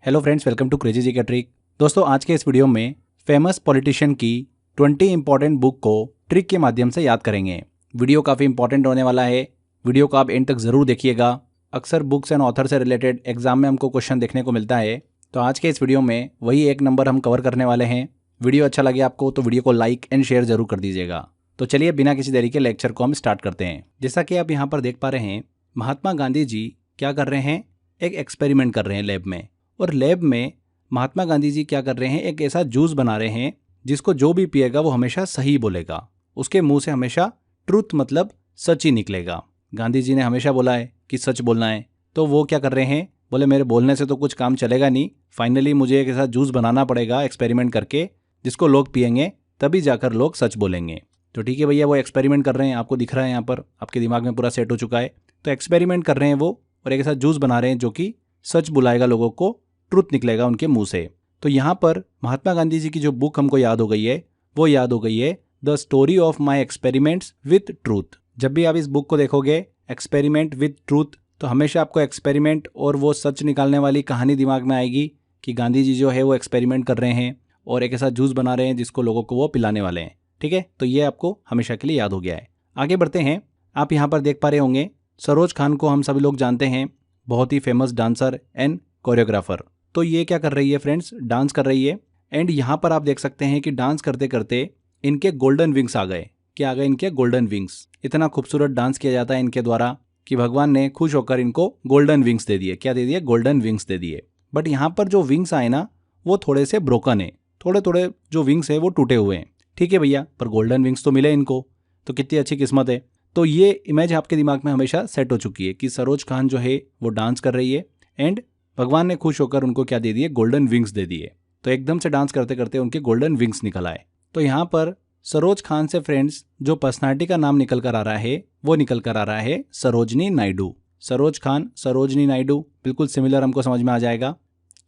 Hello friends, welcome to crazy ji का trick. दोस्तों, आज के इस वीडियो में फेमस पॉलिटिशियन की 20 इंपॉर्टेंट बुक को ट्रिक के माध्यम से याद करेंगे। वीडियो काफ़ी इंपॉर्टेंट होने वाला है। वीडियो को आप एंड तक ज़रूर देखिएगा। अक्सर बुक्स एंड ऑथर से रिलेटेड एग्जाम में हमको क्वेश्चन देखने को मिलता है, तो आज के इस वीडियो में वही एक नंबर हम कवर करने वाले हैं। वीडियो अच्छा लगे आपको तो वीडियो को लाइक एंड शेयर जरूर कर दीजिएगा। तो चलिए बिना किसी देरी के लेक्चर को हम स्टार्ट करते हैं। जैसा कि आप यहाँ पर देख पा रहे हैं, महात्मा गांधी जी क्या कर रहे हैं, एक एक्सपेरिमेंट कर रहे हैं लैब में। और लैब में महात्मा गांधी जी क्या कर रहे हैं, एक ऐसा जूस बना रहे हैं जिसको जो भी पिएगा वो हमेशा सही बोलेगा। उसके मुंह से हमेशा ट्रूथ मतलब सच ही निकलेगा। गांधी जी ने हमेशा बोला है कि सच बोलना है, तो वो क्या कर रहे हैं, बोले मेरे बोलने से तो कुछ काम चलेगा नहीं, फाइनली मुझे एक ऐसा जूस बनाना पड़ेगा एक्सपेरिमेंट करके जिसको लोग पिएंगे तभी जाकर लोग सच बोलेंगे। तो ठीक है भैया, वो एक्सपेरिमेंट कर रहे हैं, आपको दिख रहा है यहाँ पर, आपके दिमाग में पूरा सेट हो चुका है। तो एक्सपेरिमेंट कर रहे हैं वो, और एक ऐसा जूस बना रहे हैं जो कि सच बुलाएगा लोगों को, ट्रुथ निकलेगा उनके मुंह से। तो यहाँ पर महात्मा गांधी जी की जो बुक हमको याद हो गई है, वो याद हो गई है the story of my experiments with truth. जब भी आप इस बुक को देखोगे, एक्सपेरिमेंट विथ ट्रूथ, तो हमेशा आपको एक्सपेरिमेंट और वो सच निकालने वाली कहानी दिमाग में आएगी कि गांधी जी जो है वो एक्सपेरिमेंट कर रहे हैं और एक ऐसा जूस बना रहे हैं जिसको लोगों को वो पिलाने वाले हैं। ठीक है, तो ये आपको हमेशा के लिए याद हो गया है। आगे बढ़ते हैं। आप यहाँ पर देख पा रहे होंगे, सरोज खान को हम सभी लोग जानते हैं, बहुत ही फेमस डांसर एंड कोरियोग्राफर। तो ये क्या कर रही है फ्रेंड्स, डांस कर रही है। एंड यहाँ पर आप देख सकते हैं कि डांस करते करते इनके गोल्डन विंग्स आ गए। क्या आ गए इनके गोल्डन विंग्स। इतना खूबसूरत डांस किया जाता है इनके द्वारा कि भगवान ने खुश होकर इनको गोल्डन विंग्स दे दिए। क्या दे दिए, गोल्डन विंग्स दे दिए। बट यहाँ पर जो विंग्स आए ना, वो थोड़े से ब्रोकन है, थोड़े थोड़े जो विंग्स है वो टूटे हुए हैं। ठीक है भैया, पर गोल्डन विंग्स तो मिले इनको, तो कितनी अच्छी किस्मत है। तो ये इमेज आपके दिमाग में हमेशा सेट हो चुकी है कि सरोज खान जो है वो डांस कर रही है एंड भगवान ने खुश होकर उनको क्या दे दिए, गोल्डन विंग्स दे दिए। तो एकदम से डांस करते करते उनके गोल्डन विंग्स निकल आए। तो यहाँ पर सरोज खान से फ्रेंड्स जो पर्सनालिटी का नाम निकल कर आ रहा है, वो निकल कर आ रहा है सरोजनी नायडू। सरोज खान, सरोजनी नायडू, बिल्कुल सिमिलर हमको समझ में आ जाएगा।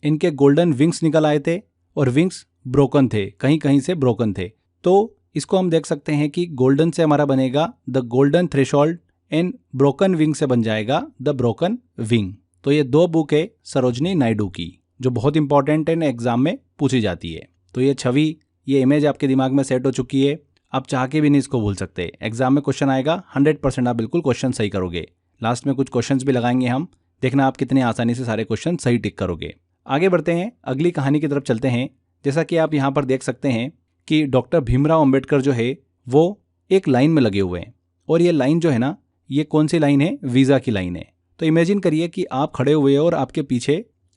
इनके गोल्डन विंग्स निकल आए थे और विंग्स ब्रोकन थे, कहीं कहीं से ब्रोकन थे। तो इसको हम देख सकते हैं कि गोल्डन से हमारा बनेगा the golden threshold and broken wing से बन जाएगा द ब्रोकन विंग। तो ये दो बुक है सरोजनी नायडू की, जो बहुत इंपॉर्टेंट है, एग्जाम में पूछी जाती है। तो ये छवि, ये इमेज आपके दिमाग में सेट हो चुकी है। आप चाह के भी नहीं इसको भूल सकते। एग्जाम में क्वेश्चन आएगा, 100% आप बिल्कुल क्वेश्चन सही करोगे। लास्ट में कुछ क्वेश्चंस भी लगाएंगे हम, देखना आप कितनी आसानी से सारे क्वेश्चन सही टिक करोगे। आगे बढ़ते हैं, अगली कहानी की तरफ चलते हैं। जैसा कि आप यहाँ पर देख सकते हैं कि डॉक्टर भीमराव अंबेडकर जो है वो एक लाइन में लगे हुए हैं। और ये लाइन जो है ना, ये कौन सी लाइन है, वीज़ा की लाइन है। तो इमेजिन करिए कि आप खड़े हुए हो और आपके पीछे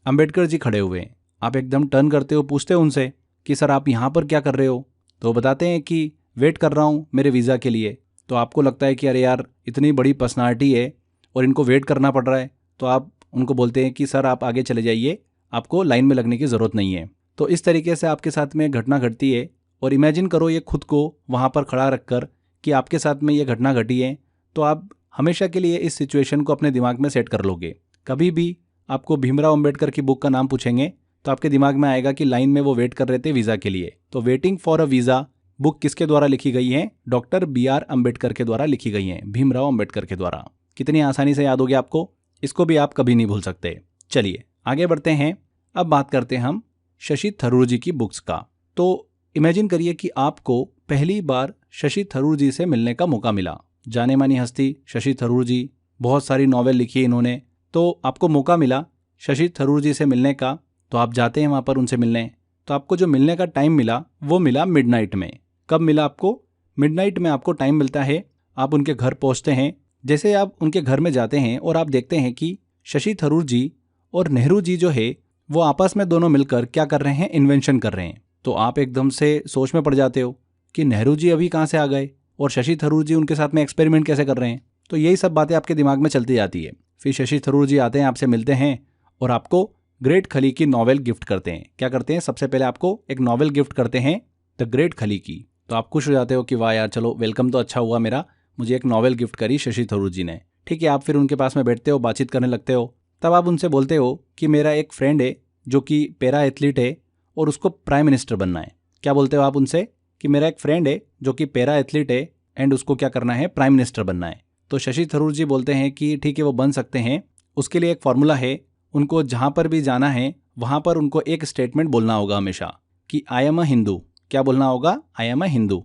अंबेडकर जी खड़े हुए हैं। आप एकदम टर्न करते हो, पूछते हो उनसे कि सर आप यहाँ पर क्या कर रहे हो। तो वो बताते हैं कि वेट कर रहा हूँ मेरे वीज़ा के लिए। तो आपको लगता है कि अरे यार, इतनी बड़ी पर्सनालिटी है और इनको वेट करना पड़ रहा है। तो आप उनको बोलते हैं कि सर आप आगे चले जाइए, आपको लाइन में लगने की ज़रूरत नहीं है। तो इस तरीके से आपके साथ में घटना घटती है। और इमेजिन करो ये खुद को वहाँ पर खड़ा रखकर कि आपके साथ में ये घटना घटी है, तो आप हमेशा के लिए इस सिचुएशन को अपने दिमाग में सेट कर लोगे। कभी भी आपको भीमराव अंबेडकर की बुक का नाम पूछेंगे तो आपके दिमाग में आएगा कि लाइन में वो वेट कर रहे थे वीज़ा के लिए। तो waiting for a visa book किसके द्वारा लिखी गई है, डॉक्टर BR अम्बेडकर के द्वारा लिखी गई है, भीमराव अंबेडकर के द्वारा। कितनी आसानी से याद हो गया आपको, इसको भी आप कभी नहीं भूल सकते। चलिए आगे बढ़ते हैं। अब बात करते हैं हम शशि थरूर जी की बुक्स का। तो इमेजिन करिए कि आपको पहली बार शशि थरूर जी से मिलने का मौका मिला। जाने मानी हस्ती शशि थरूर जी, बहुत सारी नॉवेल लिखी है इन्होंने। तो आपको मौका मिला शशि थरूर जी से मिलने का, तो आप जाते हैं वहाँ पर उनसे मिलने। तो आपको जो मिलने का टाइम मिला वो मिला मिडनाइट में। कब मिला आपको, मिडनाइट में आपको टाइम मिलता है। आप उनके घर पहुँचते हैं। जैसे आप उनके घर में जाते हैं और आप देखते हैं कि शशि थरूर जी और नेहरू जी जो है वो आपस में दोनों मिलकर क्या कर रहे हैं, इन्वेंशन कर रहे हैं। तो आप एकदम से सोच में पड़ जाते हो कि नेहरू जी अभी कहाँ से आ गए और शशि थरूर जी उनके साथ में एक्सपेरिमेंट कैसे कर रहे हैं। तो यही सब बातें आपके दिमाग में चलती जाती है। फिर शशि थरूर जी आते हैं, आपसे मिलते हैं और आपको ग्रेट खली की नॉवेल गिफ्ट करते हैं। क्या करते हैं, सबसे पहले आपको एक नॉवेल गिफ्ट करते हैं, द ग्रेट खली की। तो आप खुश हो जाते हो कि वाह यार, चलो वेलकम तो अच्छा हुआ मेरा, मुझे एक नॉवेल गिफ्ट करी शशि थरूर जी ने। ठीक है, आप फिर उनके पास में बैठते हो, बातचीत करने लगते हो। तब आप उनसे बोलते हो कि मेरा एक फ्रेंड है जो कि पैरा एथलीट है और उसको प्राइम मिनिस्टर बनना है। क्या बोलते हो आप उनसे कि मेरा एक फ्रेंड है जो कि पैरा एथलीट है एंड उसको क्या करना है, प्राइम मिनिस्टर बनना है। तो शशि थरूर जी बोलते हैं कि ठीक है वो बन सकते हैं, उसके लिए एक फॉर्मूला है, उनको जहाँ पर भी जाना है वहाँ पर उनको एक स्टेटमेंट बोलना होगा हमेशा कि आई एम अ हिंदू। क्या बोलना होगा? आई एम अ हिंदू।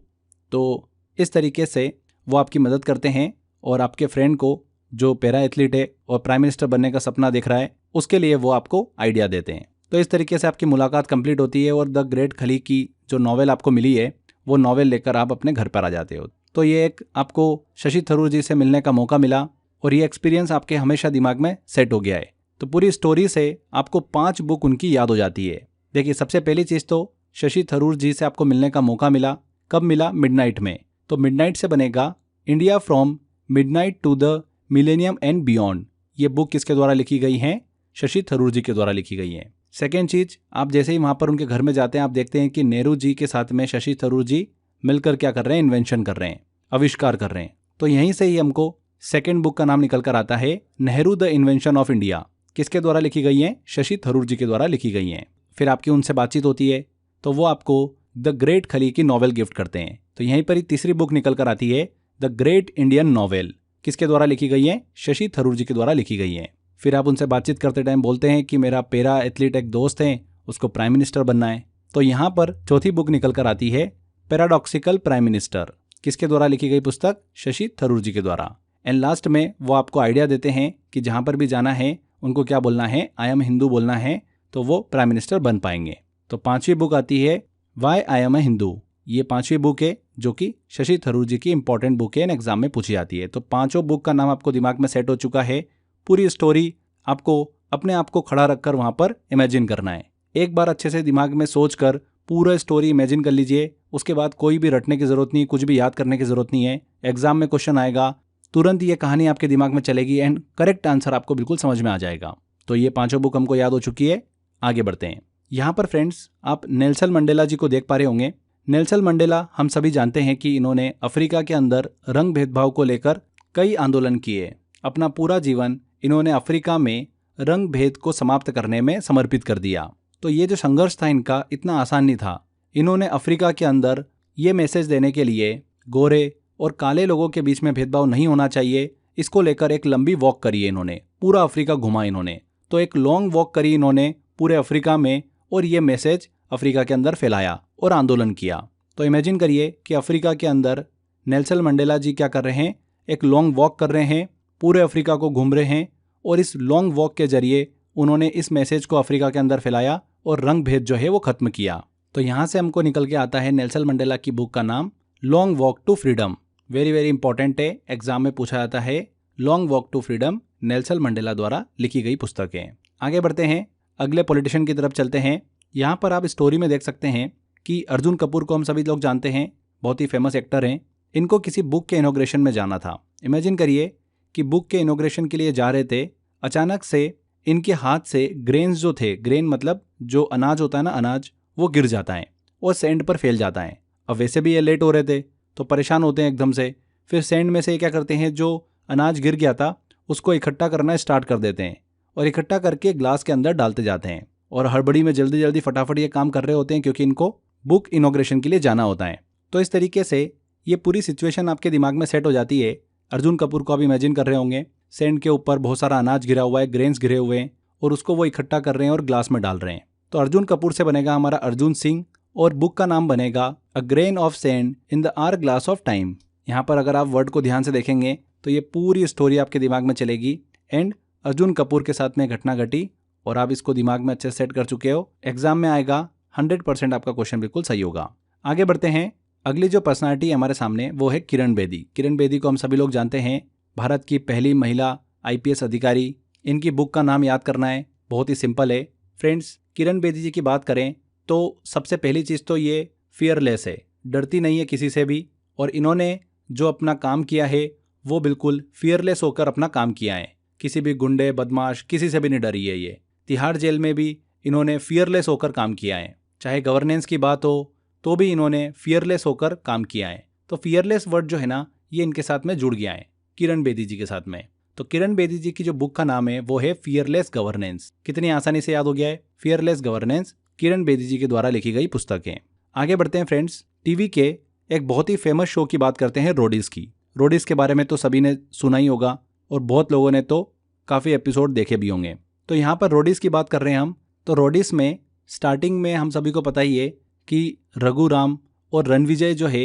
तो इस तरीके से वो आपकी मदद करते हैं और आपके फ्रेंड को जो पैरा एथलीट है और प्राइम मिनिस्टर बनने का सपना देख रहा है, उसके लिए वो आपको आइडिया देते हैं। तो इस तरीके से आपकी मुलाकात कंप्लीट होती है और द ग्रेट खली की जो नॉवेल आपको मिली है वो नॉवेल लेकर आप अपने घर पर आ जाते हो। तो ये एक आपको शशि थरूर जी से मिलने का मौका मिला और ये एक्सपीरियंस आपके हमेशा दिमाग में सेट हो गया है। तो पूरी स्टोरी से आपको 5 बुक उनकी याद हो जाती है। देखिए, सबसे पहली चीज़ तो शशि थरूर जी से आपको मिलने का मौका मिला। कब मिला? मिडनाइट में। तो मिडनाइट से बनेगा India from midnight to the millennium and beyond. ये बुक किसके द्वारा लिखी गई है? शशि थरूर जी के द्वारा लिखी गई है। सेकेंड चीज, आप जैसे ही वहां पर उनके घर में जाते हैं, आप देखते हैं कि नेहरू जी के साथ में शशि थरूर जी मिलकर क्या कर रहे हैं? इन्वेंशन कर रहे हैं, आविष्कार कर रहे हैं। तो यहीं से ही हमको सेकेंड बुक का नाम निकल कर आता है, Nehru the invention of India. किसके द्वारा लिखी गई है? शशि थरूर जी के द्वारा लिखी गई है। फिर आपकी उनसे बातचीत होती है तो वो आपको द ग्रेट खली की नॉवेल गिफ्ट करते हैं। तो यहीं पर ही तीसरी बुक निकल कर आती है, द ग्रेट इंडियन नॉवेल। किसके द्वारा लिखी गई है? शशि थरूर जी के द्वारा लिखी गई है। फिर आप उनसे बातचीत करते टाइम बोलते हैं कि मेरा पैरा एथलीट एक दोस्त है, उसको प्राइम मिनिस्टर बनना है। तो यहाँ पर चौथी बुक निकल कर आती है, पैराडॉक्सिकल प्राइम मिनिस्टर। किसके द्वारा लिखी गई पुस्तक? शशि थरूर जी के द्वारा। एंड लास्ट में वो आपको आइडिया देते हैं कि जहाँ पर भी जाना है उनको क्या बोलना है? आई एम हिंदू बोलना है, तो वो प्राइम मिनिस्टर बन पाएंगे। तो पांचवी बुक आती है, why I am a Hindu. ये पांचवी बुक है जो कि शशि थरूर जी की इंपॉर्टेंट बुक है, एग्जाम में पूछी जाती है। तो पांचों बुक का नाम आपको दिमाग में सेट हो चुका है। पूरी स्टोरी आपको अपने आप को खड़ा रखकर वहां पर इमेजिन करना है। एक बार अच्छे से दिमाग में सोचकर पूरा स्टोरी इमेजिन कर लीजिए। उसके बाद कोई भी रटने की जरूरत नहीं, कुछ भी याद करने की जरूरत नहीं है। एग्जाम में क्वेश्चन आएगा, तुरंत ये कहानी आपके दिमाग में चलेगी एंड करेक्ट आंसर आपको बिल्कुल समझ में आ जाएगा। तो ये पांचों बुक हमको याद हो चुकी है। आगे बढ़ते हैं। यहाँ पर फ्रेंड्स आप नेल्सन मंडेला जी को देख पा रहे होंगे। नेल्सन मंडेला हम सभी जानते हैं कि इन्होंने अफ्रीका के अंदर रंग भेदभाव को लेकर कई आंदोलन किए। अपना पूरा जीवन इन्होंने अफ्रीका में रंग भेद को समाप्त करने में समर्पित कर दिया। तो ये जो संघर्ष था इनका इतना आसान नहीं था। इन्होंने अफ्रीका के अंदर ये मैसेज देने के लिए गोरे और काले लोगों के बीच में भेदभाव नहीं होना चाहिए, इसको लेकर एक लंबी वॉक करी है इन्होंने। पूरा अफ्रीका घुमा इन्होंने। तो एक लॉन्ग वॉक करी इन्होंने पूरे अफ्रीका में और ये मैसेज अफ्रीका के अंदर फैलाया और आंदोलन किया। तो इमेजिन करिए कि अफ्रीका के अंदर नेल्सन मंडेला जी क्या कर रहे हैं? एक लॉन्ग वॉक कर रहे हैं, पूरे अफ्रीका को घूम रहे हैं और इस लॉन्ग वॉक के जरिए उन्होंने इस मैसेज को अफ्रीका के अंदर फैलाया और रंग भेद जो है वो खत्म किया। तो यहाँ से हमको निकल के आता है नेल्सन मंडेला की बुक का नाम long walk to freedom. Very very important है, एग्जाम में पूछा जाता है। Long walk to freedom Nelson Mandela द्वारा लिखी गई पुस्तक है। आगे बढ़ते हैं, अगले पॉलिटिशियन की तरफ चलते हैं। यहाँ पर आप स्टोरी में देख सकते हैं कि अर्जुन कपूर को हम सभी लोग जानते हैं, बहुत ही फेमस एक्टर हैं। इनको किसी बुक के इनॉग्रेशन में जाना था। इमेजिन करिए कि बुक के इनॉग्रेशन के लिए जा रहे थे, अचानक से इनके हाथ से ग्रेन्स जो थे, ग्रेन मतलब जो अनाज होता है ना, अनाज, वो गिर जाता है और सैंड पर फैल जाता है। अब वैसे भी ये लेट हो रहे थे तो परेशान होते हैं एकदम से। फिर सैंड में से ये क्या करते हैं, जो अनाज गिर गया था उसको इकट्ठा करना स्टार्ट कर देते हैं और इकट्ठा करके ग्लास के अंदर डालते जाते हैं और हड़बड़ी में जल्दी जल्दी फटाफट ये काम कर रहे होते हैं क्योंकि इनको बुक इनॉग्रेशन के लिए जाना होता है। तो इस तरीके से ये पूरी सिचुएशन आपके दिमाग में सेट हो जाती है। अर्जुन कपूर को आप इमेजिन कर रहे होंगे, सैंड के ऊपर बहुत सारा अनाज गिरा हुआ है, ग्रेन्स गिरे हुए हैं और उसको वो इकट्ठा कर रहे हैं और ग्लास में डाल रहे हैं। तो अर्जुन कपूर से बनेगा हमारा अर्जुन सिंह और बुक का नाम बनेगा a grain of sand in the hourglass of time. यहाँ पर अगर आप वर्ड को ध्यान से देखेंगे तो ये पूरी स्टोरी आपके दिमाग में चलेगी एंड अर्जुन कपूर के साथ में घटना घटी और आप इसको दिमाग में अच्छे से सेट कर चुके हो। एग्जाम में आएगा, 100% आपका क्वेश्चन बिल्कुल सही होगा। आगे बढ़ते हैं, अगली जो पर्सनालिटी हमारे सामने वो है किरण बेदी। किरण बेदी को हम सभी लोग जानते हैं, भारत की पहली महिला IPS अधिकारी। इनकी बुक का नाम याद करना है, बहुत ही सिंपल है। फ्रेंड्स, किरण बेदी जी की बात करें तो सबसे पहली चीज़ तो ये फियरलेस है, डरती नहीं है किसी से भी। और इन्होंने जो अपना काम किया है वो बिल्कुल फियरलेस होकर अपना काम किया है। किसी भी गुंडे बदमाश किसी से भी नहीं डरी है ये। तिहाड़ जेल में भी इन्होंने फियरलेस होकर काम किया है। चाहे गवर्नेंस की बात हो तो भी इन्होंने फियरलेस होकर काम किया है। तो फियरलेस वर्ड जो है ना, ये इनके साथ में जुड़ गया है, किरण बेदी जी के साथ में। तो किरण बेदी जी की जो बुक का नाम है वो है फियरलेस गवर्नेंस। कितनी आसानी से याद हो गया है, फियरलेस गवर्नेंस, किरण बेदी जी के द्वारा लिखी गई पुस्तक है। आगे बढ़ते हैं फ्रेंड्स, टीवी के एक बहुत ही फेमस शो की बात करते हैं, रोडीज की। रोडीज के बारे में तो सभी ने सुना ही होगा और बहुत लोगों ने तो काफ़ी एपिसोड देखे भी होंगे। तो यहाँ पर रोडीज की बात कर रहे हैं हम, तो रोडिस में स्टार्टिंग में हम सभी को पता ही है कि रघुराम और रणविजय जो है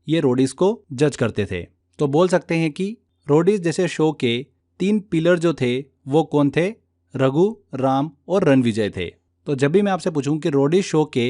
ये रोडिस को जज करते थे। तो बोल सकते हैं कि रोडिस जैसे शो के 3 पिलर जो थे वो कौन थे? रघु, राम और रणविजय थे। तो जब भी मैं आपसे पूछूं कि रोडिस शो के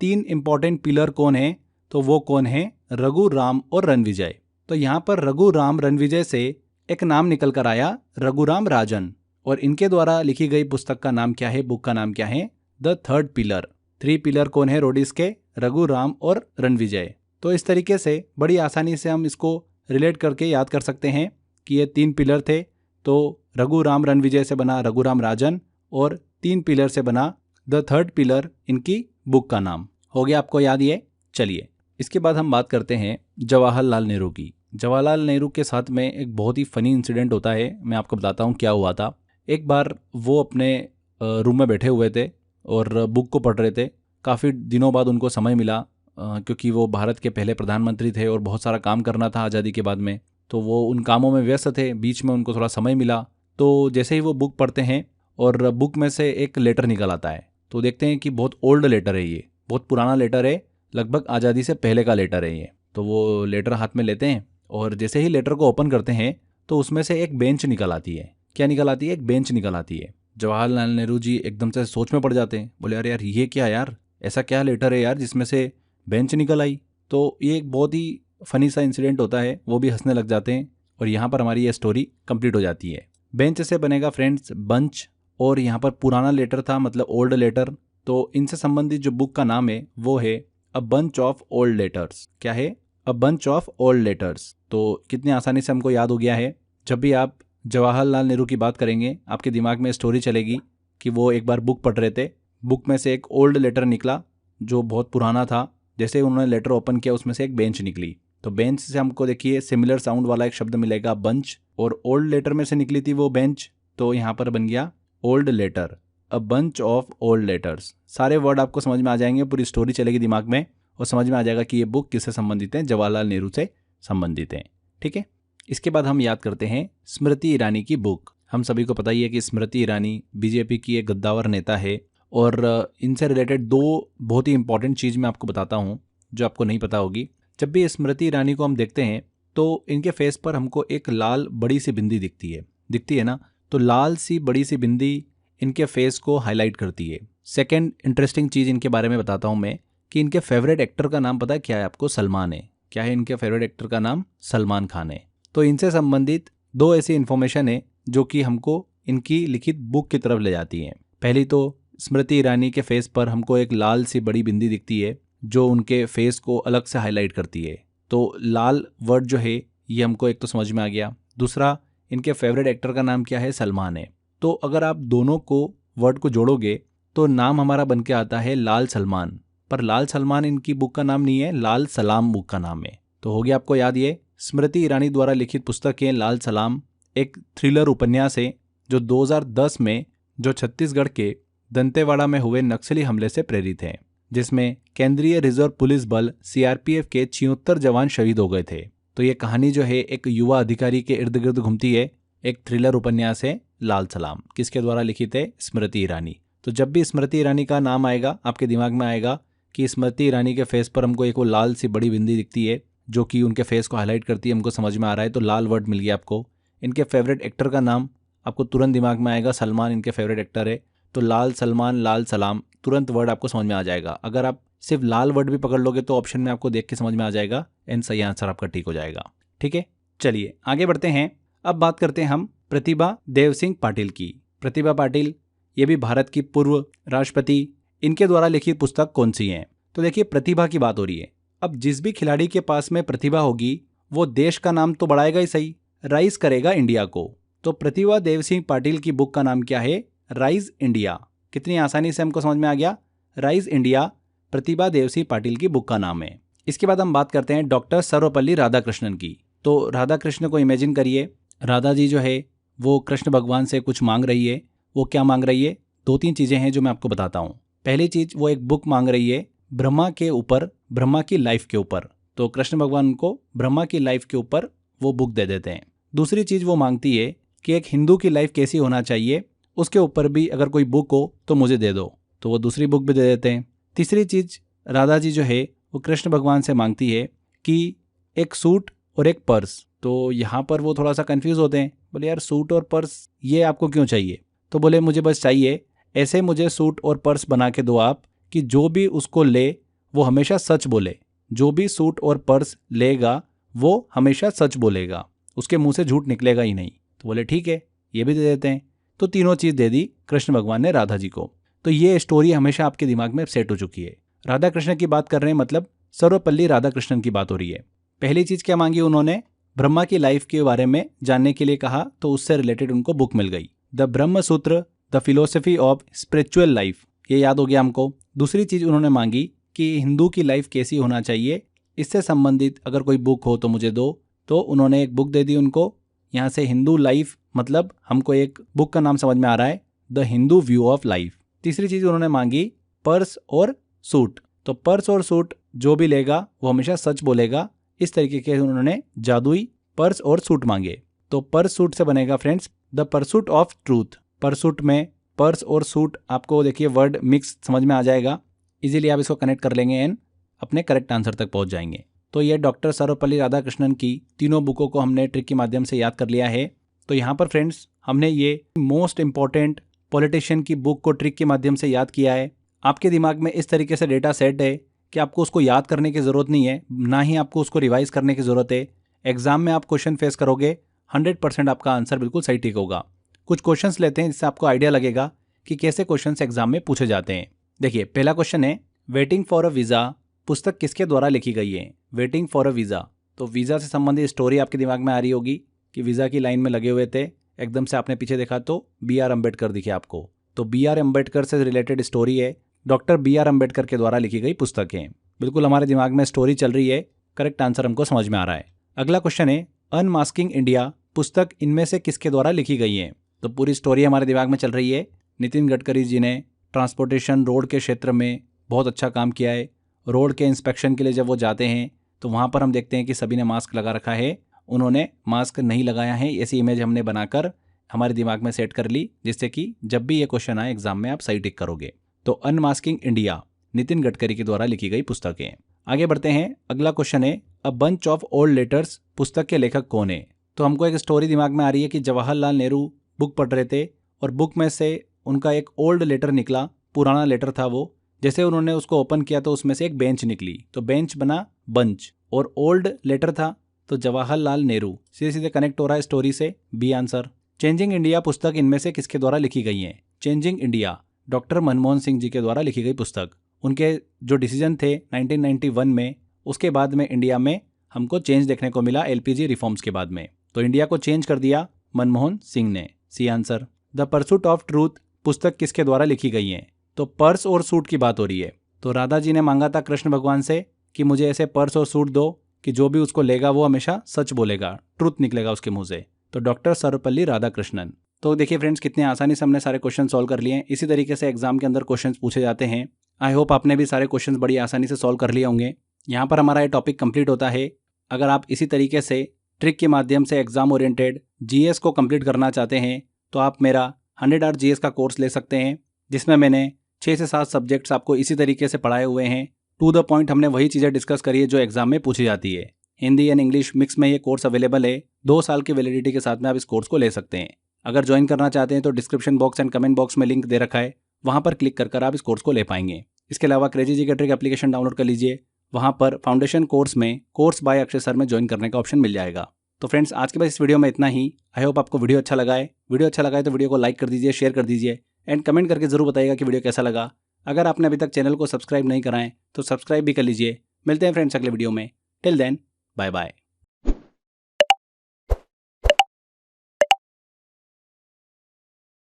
3 इंपॉर्टेंट पिलर कौन है, तो वो कौन है? रघु, राम और रणविजय। तो यहाँ पर रघु, राम, रणविजय से एक नाम निकल कर आया, रघुराम राजन, और इनके द्वारा लिखी गई पुस्तक का नाम क्या है, बुक का नाम क्या है? The third pillar. 3 पिलर कौन है रोडिस के? रघु, राम और रणविजय। तो इस तरीके से बड़ी आसानी से हम इसको रिलेट करके याद कर सकते हैं कि ये 3 पिलर थे। तो रघु, राम, रणविजय से बना रघुराम राजन, और 3 पिलर से बना द थर्ड पिलर इनकी बुक का नाम। हो गया आपको याद ये? चलिए, इसके बाद हम बात करते हैं जवाहरलाल नेहरू की। जवाहरलाल नेहरू के साथ में एक बहुत ही फनी इंसिडेंट होता है, मैं आपको बताता हूँ क्या हुआ था। एक बार वो अपने रूम में बैठे हुए थे और बुक को पढ़ रहे थे। काफ़ी दिनों बाद उनको समय मिला, क्योंकि वो भारत के पहले प्रधानमंत्री थे और बहुत सारा काम करना था आज़ादी के बाद में, तो वो उन कामों में व्यस्त थे। बीच में उनको थोड़ा समय मिला, तो जैसे ही वो बुक पढ़ते हैं और बुक में से एक लेटर निकल आता है, तो देखते हैं कि बहुत ओल्ड लेटर है, ये बहुत पुराना लेटर है, लगभग आज़ादी से पहले का लेटर है ये। तो वो लेटर हाथ में लेते हैं और जैसे ही लेटर को ओपन करते हैं तो उसमें से एक बेंच निकल आती है। क्या निकल आती है? एक बेंच निकल आती है। जवाहरलाल नेहरू जी एकदम से सोच में पड़ जाते हैं, बोले अरे यार ये क्या यार, ऐसा क्या लेटर है यार जिसमें से बेंच निकल आई। तो ये एक बहुत ही फनी सा इंसिडेंट होता है, वो भी हंसने लग जाते हैं और यहाँ पर हमारी ये स्टोरी कंप्लीट हो जाती है। बेंच से बनेगा फ्रेंड्स बंच, और यहाँ पर पुराना लेटर था, मतलब ओल्ड लेटर। तो इनसे संबंधित जो बुक का नाम है वो है अ बंच ऑफ ओल्ड लेटर्स। क्या है? अ बंच ऑफ ओल्ड लेटर्स। तो कितनी आसानी से हमको याद हो गया है। जब भी आप जवाहरलाल नेहरू की बात करेंगे आपके दिमाग में स्टोरी चलेगी कि वो एक बार बुक पढ़ रहे थे, बुक में से एक ओल्ड लेटर निकला जो बहुत पुराना था। जैसे उन्होंने लेटर ओपन किया उसमें से एक बेंच निकली, तो बेंच से हमको देखिए सिमिलर साउंड वाला एक शब्द मिलेगा बंच, और ओल्ड लेटर में से निकली थी वो बेंच, तो यहाँ पर बन गया old letter, a bunch of old letters. सारे वर्ड आपको समझ में आ जाएंगे, पूरी स्टोरी चलेगी दिमाग में और समझ में आ जाएगा कि ये बुक किससे संबंधित है, जवाहरलाल नेहरू से संबंधित है। ठीक है, इसके बाद हम याद करते हैं स्मृति ईरानी की बुक। हम सभी को पता ही है कि स्मृति ईरानी बीजेपी की एक गद्दावर नेता है, और इनसे रिलेटेड 2 बहुत ही इंपॉर्टेंट चीज़ मैं आपको बताता हूँ जो आपको नहीं पता होगी। जब भी स्मृति ईरानी को हम देखते हैं तो इनके फेस पर हमको एक लाल बड़ी सी बिंदी दिखती है ना, तो लाल सी बड़ी सी बिंदी इनके फेस को हाईलाइट करती है। सेकेंड इंटरेस्टिंग चीज़ इनके बारे में बताता हूँ मैं कि इनके फेवरेट एक्टर का नाम पता है क्या है आपको? सलमान है। क्या है इनके फेवरेट एक्टर का नाम? सलमान खान है। तो इनसे संबंधित 2 ऐसी इन्फॉर्मेशन है जो कि हमको इनकी लिखित बुक की तरफ ले जाती हैं। पहली तो स्मृति ईरानी के फेस पर हमको एक लाल सी बड़ी बिंदी दिखती है जो उनके फेस को अलग से हाईलाइट करती है। तो लाल वर्ड जो है ये हमको एक तो समझ में आ गया। दूसरा, इनके फेवरेट एक्टर का नाम क्या है? सलमान है। तो अगर आप दोनों को वर्ड को जोड़ोगे तो नाम हमारा बन के आता है लाल सलमान। पर लाल सलमान इनकी बुक का नाम नहीं है, लाल सलाम बुक का नाम है। तो हो गया आपको याद ये। स्मृति ईरानी द्वारा लिखित पुस्तक है लाल सलाम, एक थ्रिलर उपन्यास है जो 2010 में जो छत्तीसगढ़ के दंतेवाड़ा में हुए नक्सली हमले से प्रेरित है, जिसमें केंद्रीय रिजर्व पुलिस बल सीआरपीएफ के 76 जवान शहीद हो गए थे। तो ये कहानी जो है एक युवा अधिकारी के इर्द गिर्द घूमती है। एक थ्रिलर उपन्यास है लाल सलाम, किसके द्वारा लिखित है? स्मृति ईरानी। तो जब भी स्मृति ईरानी का नाम आएगा आपके दिमाग में आएगा कि स्मृति ईरानी के फेस पर हमको एक वो लाल सी बड़ी बिंदी दिखती है जो कि उनके फेस को हाईलाइट करती है, हमको समझ में आ रहा है। तो लाल वर्ड मिल गया आपको। इनके फेवरेट एक्टर का नाम आपको तुरंत दिमाग में आएगा, सलमान इनके फेवरेट एक्टर है। तो लाल सलमान, लाल सलाम, तुरंत वर्ड आपको समझ में आ जाएगा। अगर आप सिर्फ लाल वर्ड भी पकड़ लोगे तो ऑप्शन में आपको देख के समझ में आ जाएगा, एंड सही आंसर आपका ठीक हो जाएगा। ठीक है, चलिए आगे बढ़ते हैं। अब बात करते हैं हम प्रतिभा देव सिंह पाटिल की। प्रतिभा पाटिल ये भी भारत की पूर्व राष्ट्रपति, इनके द्वारा लिखित पुस्तक कौन सी है? तो देखिए, प्रतिभा की बात हो रही है। अब जिस भी खिलाड़ी के पास में प्रतिभा होगी वो देश का नाम तो बढ़ाएगा ही सही, राइज करेगा इंडिया को। तो प्रतिभा देव सिंह पाटिल की बुक का नाम क्या है? Rise India. कितनी आसानी से हमको समझ में आ गया, राइज इंडिया प्रतिभा देव सिंह पाटिल की बुक का नाम है। इसके बाद हम बात करते हैं डॉक्टर सर्वपल्ली राधाकृष्णन की। तो राधा कृष्ण को इमेजिन करिए, राधा जी जो है वो कृष्ण भगवान से कुछ मांग रही है। वो क्या मांग रही है? 2-3 चीज़ें हैं जो मैं आपको बताता हूँ। पहली चीज़, वो एक बुक मांग रही है ब्रह्मा के ऊपर, ब्रह्मा की लाइफ के ऊपर। तो कृष्ण भगवान को ब्रह्मा की लाइफ के ऊपर वो बुक दे देते हैं। दूसरी चीज़ वो मांगती है कि एक हिंदू की लाइफ कैसी होना चाहिए उसके ऊपर भी अगर कोई बुक हो तो मुझे दे दो। तो वो दूसरी बुक भी दे देते हैं। तीसरी चीज़ राधा जी जो है वो कृष्ण भगवान से मांगती है कि एक सूट और एक पर्स। तो यहाँ पर वो थोड़ा सा कंफ्यूज होते हैं, बोले यार सूट और पर्स ये आपको क्यों चाहिए? तो बोले मुझे बस चाहिए ऐसे मुझे सूट और पर्स बना के दो आप कि जो भी उसको ले वो हमेशा सच बोले, जो भी सूट और पर्स लेगा वो हमेशा सच बोलेगा, उसके मुंह से झूठ निकलेगा ही नहीं। तो बोले ठीक है, ये भी दे देते हैं। तो तीनों चीज़ दे दी कृष्ण भगवान ने राधा जी को। तो ये स्टोरी हमेशा आपके दिमाग में सेट हो चुकी है। राधा कृष्ण की बात कर रहे हैं, मतलब सर्वपल्ली राधा कृष्णन की बात हो रही है। पहली चीज़ क्या मांगी उन्होंने? ब्रह्मा की लाइफ के बारे में जानने के लिए कहा, तो उससे रिलेटेड उनको बुक मिल गई, द ब्रह्म सूत्र the philosophy of spiritual life. ये याद हो गया हमको। दूसरी चीज़ उन्होंने मांगी कि हिंदू की लाइफ कैसी होना चाहिए, इससे संबंधित अगर कोई बुक हो तो मुझे दो। तो उन्होंने एक बुक दे दी उनको। यहाँ से हिंदू लाइफ मतलब हमको एक बुक का नाम समझ में आ रहा है, the Hindu view of life. तीसरी चीज़ उन्होंने मांगी पर्स और सूट। तो पर्स और सूट जो भी लेगा वो हमेशा सच बोलेगा, इस तरीके के उन्होंने जादुई पर्स और सूट मांगे। तो पर्स सूट से बनेगा friends the pursuit of truth. Pursuit में पर्स और सूट आपको देखिए वर्ड मिक्स समझ में आ जाएगा, इजीली आप इसको कनेक्ट कर लेंगे एंड अपने करेक्ट आंसर तक पहुंच जाएंगे। तो ये डॉक्टर सर्वपल्ली राधाकृष्णन की तीनों बुकों को हमने ट्रिक के माध्यम से याद कर लिया है। तो यहाँ पर फ्रेंड्स हमने ये मोस्ट इंपॉर्टेंट पॉलिटिशियन की बुक को ट्रिक के माध्यम से याद किया है। आपके दिमाग में इस तरीके से डेटा सेट है कि आपको उसको याद करने की ज़रूरत नहीं है, ना ही आपको उसको रिवाइज करने की ज़रूरत है। एग्जाम में आप क्वेश्चन फेस करोगे 100% आपका आंसर बिल्कुल सही ठीक होगा। कुछ क्वेश्चंस लेते हैं जिससे आपको आइडिया लगेगा कि कैसे क्वेश्चंस एग्जाम में पूछे जाते हैं। देखिए पहला क्वेश्चन है, वेटिंग फॉर अ वीज़ा पुस्तक किसके द्वारा लिखी गई है? वेटिंग फॉर अ वीज़ा, तो वीज़ा से संबंधित स्टोरी आपके दिमाग में आ रही होगी कि वीज़ा की लाइन में लगे हुए थे, एकदम से आपने पीछे देखा तो BR अम्बेडकर दिखे आपको। तो BR अम्बेडकर से रिलेटेड स्टोरी है, डॉक्टर BR अम्बेडकर के द्वारा लिखी गई पुस्तक है। बिल्कुल हमारे दिमाग में स्टोरी चल रही है, करेक्ट आंसर हमको समझ में आ रहा है। अगला क्वेश्चन है, अनमास्किंग इंडिया पुस्तक इनमें से किसके द्वारा लिखी गई है? तो पूरी स्टोरी हमारे दिमाग में चल रही है। नितिन गडकरी जी ने ट्रांसपोर्टेशन रोड के क्षेत्र में बहुत अच्छा काम किया है। रोड के इंस्पेक्शन के लिए जब वो जाते हैं तो वहाँ पर हम देखते हैं कि सभी ने मास्क लगा रखा है, उन्होंने मास्क नहीं लगाया है। ऐसी इमेज हमने बनाकर हमारे दिमाग में सेट कर ली, जिससे कि जब भी ये क्वेश्चन आए एग्जाम में आप सही टिक करोगे। तो अनमास्किंग इंडिया नितिन गडकरी के द्वारा लिखी गई पुस्तक है। आगे बढ़ते हैं, अगला क्वेश्चन है, अ बंच ऑफ ओल्ड लेटर्स पुस्तक के लेखक कौन है? तो हमको एक स्टोरी दिमाग में आ रही है कि जवाहरलाल नेहरू बुक पढ़ रहे थे और बुक में से उनका एक ओल्ड लेटर निकला, पुराना लेटर था वो। जैसे उन्होंने उसको ओपन किया तो उसमें से एक बेंच निकली, तो बेंच बना बंच, और ओल्ड लेटर था तो जवाहरलाल नेहरू। सीधे सीधे कनेक्ट हो रहा है स्टोरी से, बी आंसर। चेंजिंग इंडिया पुस्तक इनमें से किसके द्वारा लिखी गई है? Changing India doctor Manmohan Singh ji के द्वारा लिखी गई पुस्तक। उनके जो डिसीजन थे 1991 में, उसके बाद में इंडिया में हमको चेंज देखने को मिला LPG रिफॉर्म्स के बाद में। तो इंडिया को चेंज कर दिया मनमोहन सिंह ने, C answer. The pursuit of truth पुस्तक किसके द्वारा लिखी गई है? तो पर्स और सूट की बात हो रही है। तो राधा जी ने मांगा था कृष्ण भगवान से कि मुझे ऐसे पर्स और सूट दो कि जो भी उसको लेगा वो हमेशा सच बोलेगा, ट्रूथ निकलेगा उसके मुंह से। तो डॉक्टर सर्वपल्ली राधाकृष्णन। तो देखिए फ्रेंड्स कितने आसानी से हमने सारे क्वेश्चन सॉल्व कर लिए हैं। इसी तरीके से एग्जाम के अंदर क्वेश्चन पूछे जाते हैं। आई होप आपने भी सारे क्वेश्चन बड़ी आसानी से सॉल्व कर लिए होंगे। यहाँ पर हमारा ये टॉपिक कंप्लीट होता है। अगर आप इसी तरीके से ट्रिक के माध्यम से एग्जाम ओरिएंटेड GS को कंप्लीट करना चाहते हैं तो आप मेरा 100 आवर GS का कोर्स ले सकते हैं, जिसमें मैंने 6 से 7 सब्जेक्ट्स आपको इसी तरीके से पढ़ाए हुए हैं। टू द पॉइंट हमने वही चीज़ें डिस्कस करी है जो एग्जाम में पूछी जाती है। हिंदी एंड इंग्लिश मिक्स में ये कोर्स अवेलेबल है। 2 साल की वैलिडिटी के साथ में आप इस कोर्स को ले सकते हैं। अगर ज्वाइन करना चाहते हैं तो description box and comment box में लिंक दे रखा है, वहाँ पर क्लिक कर आप इस कोर्स को ले पाएंगे। इसके अलावा क्रेजी जी के ट्रिक एप्लीकेशन डाउनलोड कर लीजिए, वहाँ पर फाउंडेशन कोर्स में कोर्स बाय अक्षय सर में ज्वाइन करने का ऑप्शन मिल जाएगा। तो फ्रेंड्स आज के बाद इस वीडियो में इतना ही। आई होप आपको वीडियो अच्छा लगा है। वीडियो अच्छा लगा है तो वीडियो को लाइक कर दीजिए, शेयर कर दीजिए एंड कमेंट करके जरूर बताइएगा कि वीडियो कैसा लगा। अगर आपने अभी तक चैनल को सब्सक्राइब नहीं कराएं तो सब्सक्राइब भी कर लीजिए। मिलते हैं फ्रेंड्स अगले वीडियो में। Till then bye bye.